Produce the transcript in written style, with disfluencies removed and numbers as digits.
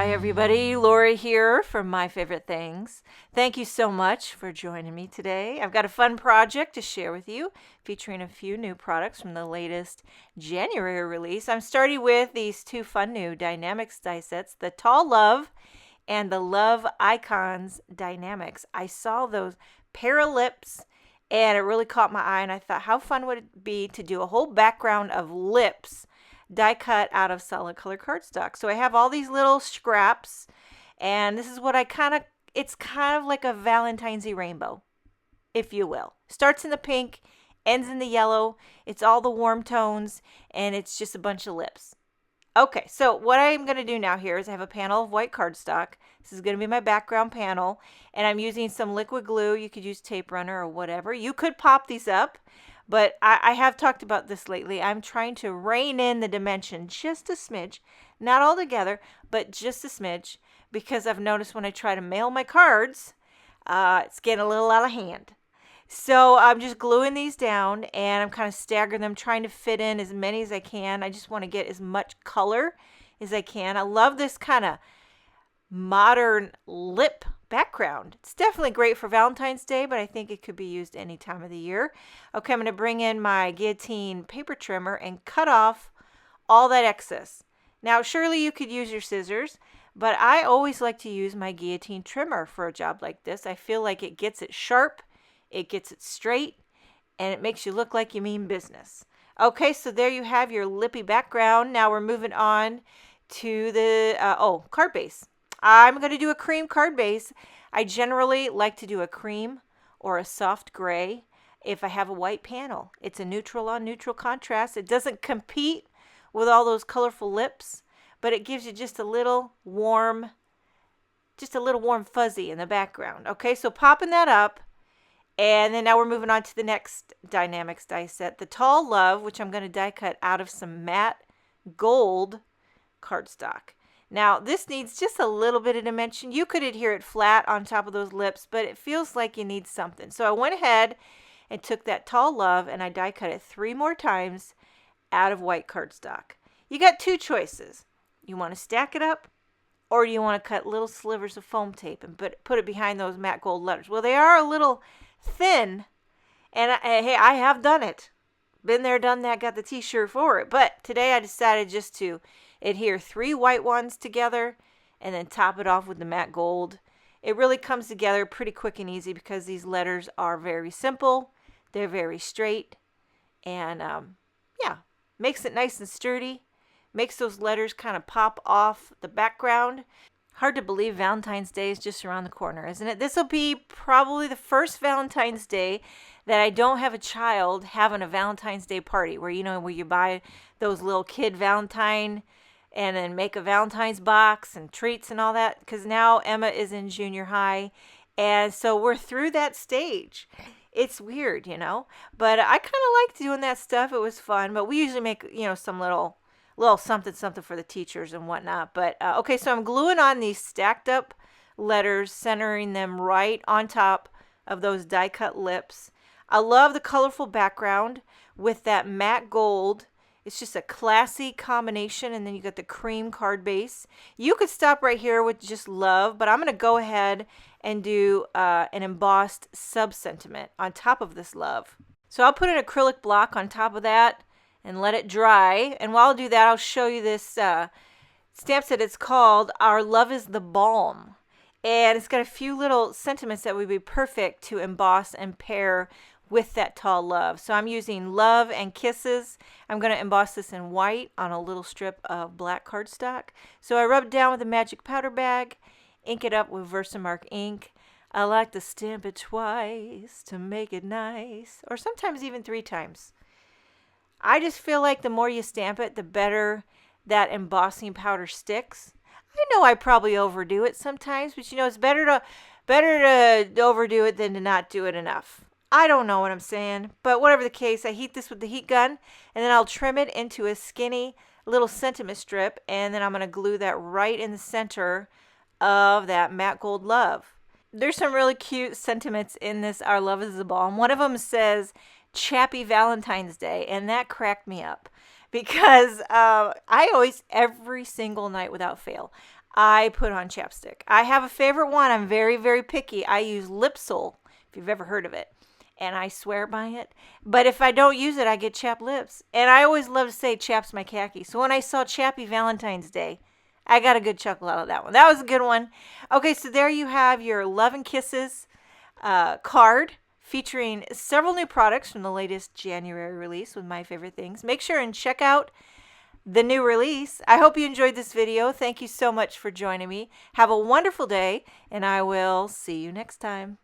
Hi, everybody. Lori here from My Favorite Things. Thank you so much for joining me today. I've got a fun project to share with you featuring a few new products from the latest January release. I'm starting with these two fun new Dynamics die sets, the Tall Love and the Love Icons Dynamics. I saw those pair of lips and it really caught my eye, and I thought, how fun would it be to do a whole background of lips die cut out of solid color cardstock. So I have all these little scraps, and this is what it's kind of like a Valentine's-y rainbow, if you will. Starts in the pink, ends in the yellow. It's all the warm tones, and it's just a bunch of lips. Okay, so what I'm going to do now here is I have a panel of white cardstock. This is going to be my background panel, and I'm using some liquid glue. You could use tape runner or whatever. You could pop these up, but I have talked about this lately. I'm trying to rein in the dimension just a smidge, not all together, but just a smidge, because I've noticed when I try to mail my cards, it's getting a little out of hand. So I'm just gluing these down, and I'm kind of staggering them, trying to fit in as many as I can. I just want to get as much color as I can. I love this kind of modern lip background. It's definitely great for Valentine's Day, but I think it could be used any time of the year. Okay, I'm going to bring in my guillotine paper trimmer and cut off all that excess. Now, surely you could use your scissors, but I always like to use my guillotine trimmer for a job like this. I feel like it gets it sharp, it gets it straight, and it makes you look like you mean business. Okay, so there you have your lippy background. Now we're moving on to the card base. I'm going to do a cream card base. I generally like to do a cream or a soft gray if I have a white panel. It's a neutral on neutral contrast. It doesn't compete with all those colorful lips, but it gives you just a little warm fuzzy in the background. Okay, so popping that up. And then now we're moving on to the next Dynamics die set, the Tall Love, which I'm going to die cut out of some matte gold cardstock. Now, this needs just a little bit of dimension. You could adhere it flat on top of those lips, but it feels like you need something. So I went ahead and took that Tall Love and I die cut it 3 more times out of white cardstock. You got 2 choices. You want to stack it up, or do you want to cut little slivers of foam tape and put it behind those matte gold letters? Well, they are a little thin, and hey, I have done it. Been there, done that, got the t-shirt for it. But today I decided just to adhere 3 white ones together and then top it off with the matte gold. It really comes together pretty quick and easy because these letters are very simple. They're very straight, and makes it nice and sturdy. Makes those letters kind of pop off the background. Hard to believe Valentine's Day is just around the corner, isn't it? This will be probably the first Valentine's Day that I don't have a child having a Valentine's Day party where you buy those little kid Valentine and then make a Valentine's box and treats and all that, because now Emma is in junior high, and so we're through that stage. It's weird, but I kind of liked doing that stuff. It was fun, but we usually make, some little something for the teachers and whatnot. But okay, so I'm gluing on these stacked up letters, centering them right on top of those die cut lips. I love the colorful background with that matte gold. It's just a classy combination, and then you got the cream card base. You could stop right here with just love, but I'm going to go ahead and do an embossed sub-sentiment on top of this love. So I'll put an acrylic block on top of that and let it dry. And while I do that, I'll show you this stamp set. It's called Our Love is the Balm. And it's got a few little sentiments that would be perfect to emboss and pair with that Tall Love. So I'm using Love and Kisses. I'm going to emboss this in white on a little strip of black cardstock. So I rub it down with a magic powder bag, ink it up with Versamark ink. I like to stamp it twice to make it nice, or sometimes even 3 times. I just feel like the more you stamp it, the better that embossing powder sticks. I know I probably overdo it sometimes, but it's better to overdo it than to not do it enough. I don't know what I'm saying, but whatever the case, I heat this with the heat gun, and then I'll trim it into a skinny little sentiment strip, and then I'm going to glue that right in the center of that matte gold love. There's some really cute sentiments in this Our Love is the Balm. One of them says, Chappy Valentine's Day, and that cracked me up because I always, every single night without fail, I put on chapstick. I have a favorite one. I'm very, very picky. I use Lipsol, if you've ever heard of it. And I swear by it. But if I don't use it, I get chapped lips. And I always love to say chaps my khaki. So when I saw Chappy Valentine's Day, I got a good chuckle out of that one. That was a good one. Okay, so there you have your Love and Kisses card featuring several new products from the latest January release with my favorite things. Make sure and check out the new release. I hope you enjoyed this video. Thank you so much for joining me. Have a wonderful day, and I will see you next time.